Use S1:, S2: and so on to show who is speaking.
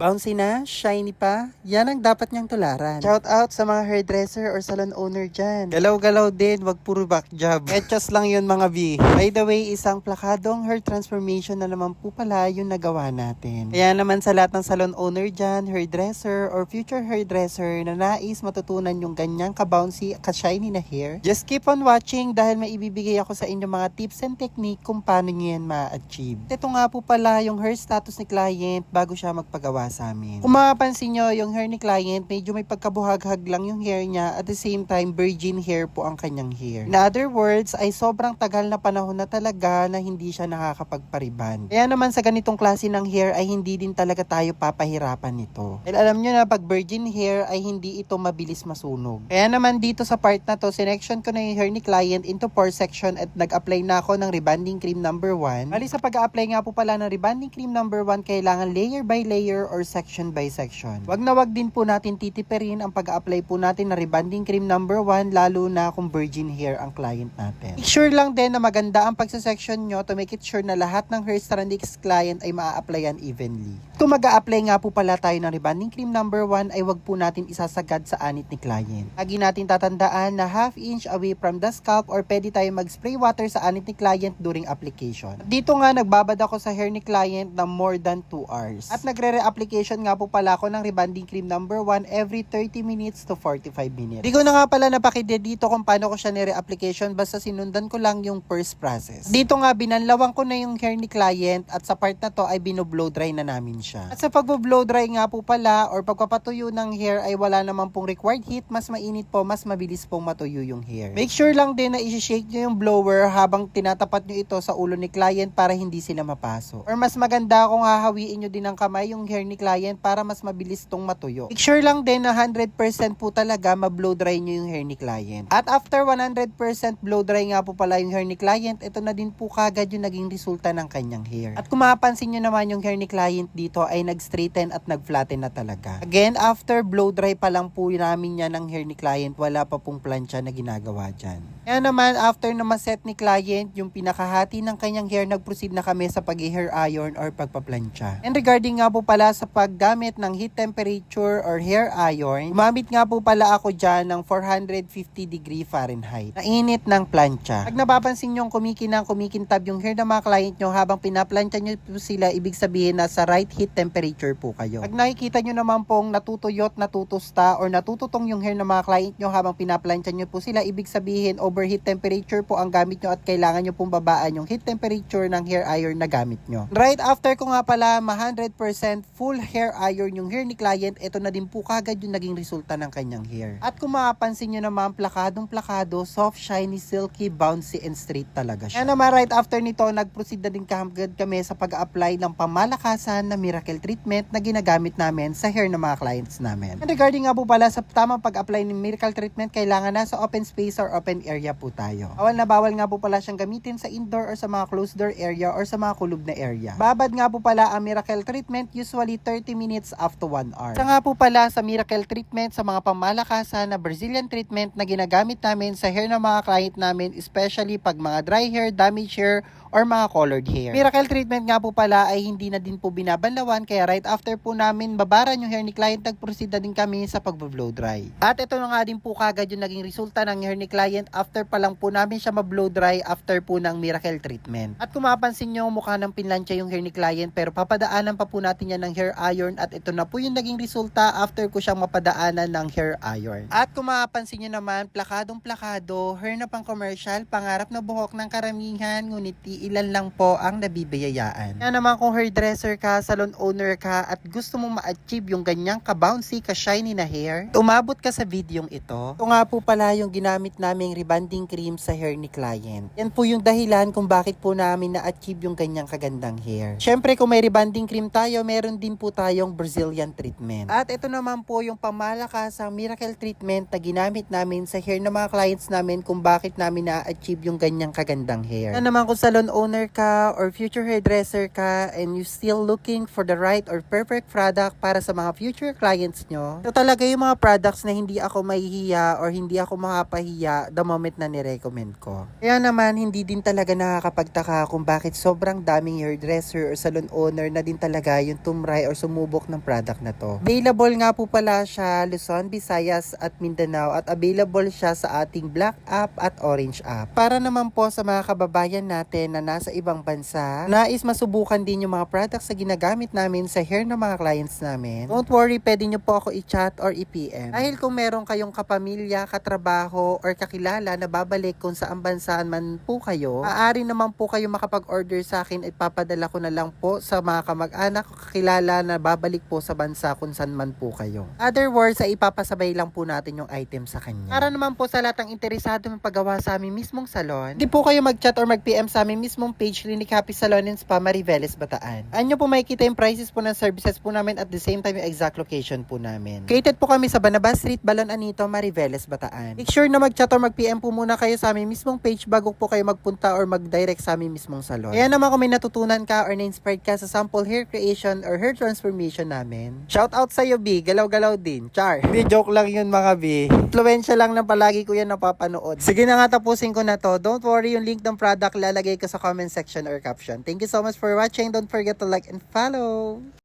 S1: Bouncy na, shiny pa, yan ang dapat niyang tularan. Shout out sa mga hairdresser or salon owner dyan. Galaw-galaw din, wag puro back job. Etchos lang yun mga B. By the way, isang plakadong hair transformation na naman po pala yung nagawa natin. Kaya naman sa lahat ng salon owner dyan, hairdresser or future hairdresser na nais matutunan yung ganyang ka-bouncy, ka-shiny na hair, just keep on watching dahil may ibibigay ako sa inyo mga tips and technique kung paano nyo yan ma-achieve. Ito nga po pala yung hair status ni client bago siya magpagawa sa amin. Kung mapapansin nyo, yung hair ni client, medyo may pagkabuhag-hag lang yung hair niya, at the same time, virgin hair po ang kanyang hair. In other words, ay sobrang tagal na panahon na talaga na hindi siya nakakapagpariban. Kaya naman sa ganitong klase ng hair ay hindi din talaga tayo papahirapan nito. Dahil alam nyo na, pag virgin hair ay hindi ito mabilis masunog. Kaya naman dito sa part na to, sinection ko na yung hair ni client into 4 section at nag-apply na ako ng rebonding cream number 1. Bali sa pag-a-apply nga po pala ng rebonding cream number 1, kailangan layer by layer or section by section. Wag na wag din po natin titipirin ang pag-a-apply po natin ng rebonding cream number 1, lalo na kung virgin hair ang client natin. Make sure lang din na maganda ang pagsa-section nyo to make it sure na lahat ng hair strand ni client ay maa-applyan evenly. Kung mag-a-apply nga po pala tayo ng rebonding cream number 1 ay wag po natin isasagad sa anit ni client. Lagi natin tatandaan na half inch away from the scalp or pwede tayo mag-spray water sa anit ni client during application. Dito nga nagbabad ako sa hair ni client na more than 2 hours. At nagre-re-application nga po pala ako ng rebonding cream number 1 every 30 minutes to 45 minutes. Di ko na nga pala napakide dito kung paano ko siya nire-application, basta sinundan ko lang yung first process. Dito nga binanlawang ko na yung hair ni client at sa part na to ay bino-blow dry na namin siya. At sa pag-blow dry nga po pala or pagpapatuyo ng hair ay wala naman pong required heat, mas mainit po, mas mabilis pong matuyo yung hair. Make sure lang din na i-shake nyo yung blower habang tinatapat nyo ito sa ulo ni client para hindi sila mapasok. Or mas maganda kung hahawiin nyo din ng kamay yung hair ni client para mas mabilis tong matuyo. Make sure lang din na 100% po talaga ma-blow dry nyo yung hair ni client. At after 100% blow dry nga po pala yung hair ni client, ito na din po kagad yung naging resulta ng kanyang hair. At kung mapapansin nyo naman yung hair ni client dito ay nag-straighten at nag-flatten na talaga. Again, after blow dry pa lang po namin yan ng hair ni client, wala pa pong plancha na ginagawa dyan. Kaya naman, after na maset ni client yung pinakahati ng kanyang hair, nag-proceed na kami sa pag-hair iron or pagpaplansya. And regarding nga po pala sa paggamit ng heat temperature or hair iron, gumamit nga po pala ako dyan ng 450 degree Fahrenheit na init ng plancha. Pag napapansin nyo kumikintab yung hair ng mga client nyo habang pinaplansya nyo po sila, ibig sabihin na sa right heat temperature po kayo. Pag nakikita nyo naman pong natutuyot, natutusta, or natututong yung hair ng mga client nyo habang pinaplansya nyo po sila, ibig sabihin overheat temperature po ang gamit nyo at kailangan nyo pong babaan yung heat temperature ng hair iron na gamit nyo. Right after ko nga pala 100% full hair iron yung hair ni client, ito na din po kagad yung naging resulta ng kanyang hair. At kung mapapansin nyo naman, plakadong-plakado, soft, shiny, silky, bouncy, and straight talaga siya. Kaya naman right after nito, nag-proceed na din kagad kami sa pag-apply ng pamalakasan na miracle treatment na ginagamit namin sa hair ng mga clients namin. And regarding nga po pala sa tamang pag-apply ng miracle treatment, kailangan nasa open space or open area po tayo. Bawal na bawal nga po pala siyang gamitin sa indoor or sa mga closed door area or sa mga kulub na area. Babad nga po pala ang miracle treatment usually 30 minutes up to 1 hour. Sa nga po pala sa miracle treatment sa mga pamalakasan na Brazilian treatment na ginagamit namin sa hair ng mga client namin, especially pag mga dry hair, damaged hair, or mga colored hair. Miracle treatment nga po pala ay hindi na din po binabanlawan, kaya right after po namin babaran yung hair ni client, nag-proceed na din kami sa pag-blow dry. At ito na nga din po kagad yung naging resulta ng hair ni client after pa lang po namin siya ma-blow dry after po ng miracle treatment. At kung mapapansin nyo, mukha ng pinlansya yung hair ni client pero papadaanan pa po natin yan ng hair iron at ito na po yung naging resulta after ko siyang mapadaanan ng hair iron. At kung mapapansin nyo naman, plakadong-plakado, hair na pang commercial, pangarap na buhok ng karamihan, ngunit ilan lang po ang nabibiyayaan. Kaya naman kung hairdresser ka, salon owner ka, at gusto mong ma-achieve yung ganyang ka-bouncy, ka-shiny na hair, umabot ka sa videong ito. Ito nga po pala yung ginamit naming rebonding cream sa hair ni client. Yan po yung dahilan kung bakit po namin na-achieve yung ganyang kagandang hair. Syempre kung may rebonding cream tayo, meron din po tayong Brazilian treatment. At ito naman po yung pamalakasang miracle treatment na ginamit namin sa hair ng mga clients namin kung bakit namin na-achieve yung ganyang kagandang hair. Yan naman kung salon owner ka or future hairdresser ka and you still looking for the right or perfect product para sa mga future clients nyo, ito talaga yung mga products na hindi ako mahihiya or hindi ako makapahiya the moment na nirecommend ko. Kaya naman, hindi din talaga nakakapagtaka kung bakit sobrang daming hairdresser or salon owner na din talaga yung tumry or sumubok ng product na to. Available nga po pala siya Luzon, Visayas at Mindanao at available siya sa ating Black app at Orange app. Para naman po sa mga kababayan natin na nasa ibang bansa, nais masubukan din yung mga products na ginagamit namin sa hair ng mga clients namin. Don't worry, pwede nyo po ako i-chat or i-PM. Dahil kung meron kayong kapamilya, katrabaho or kakilala na babalik kung saan bansa man po kayo, maaari naman po kayo makapag-order sa akin at papadala ko na lang po sa mga kamag-anak o kakilala na babalik po sa bansa kung saan man po kayo. Other words, ay ipapasabay lang po natin yung item sa kanya. Para naman po sa lahat ng interesado magpagawa sa aming mismong salon, hindi po kayo mag-chat or mag-PM sa aming mismong page, Clinic Happy Salon and Spa, Mariveles, Bataan. Anyo po makikita yung prices po ng services po namin at the same time yung exact location po namin. Located po kami sa Banabas Street, Balon Anito, Mariveles, Bataan. Make sure na mag-chat or mag-PM po muna kayo sa aming mismong page bago po kayo magpunta or mag-direct sa aming mismong salon. Kaya naman kung may natutunan ka or na-inspired ka sa sample hair creation or hair transformation namin, shout out sa iyo, B. Galaw-galaw din. Char. Di joke lang yun, mga B. Influensya lang na palagi ko yan napapanood. Sige na nga, tapusin ko na to. Don't worry, yung link ng product lalagay ko sa comment section or caption. Thank you so much for watching. Don't forget to like and follow.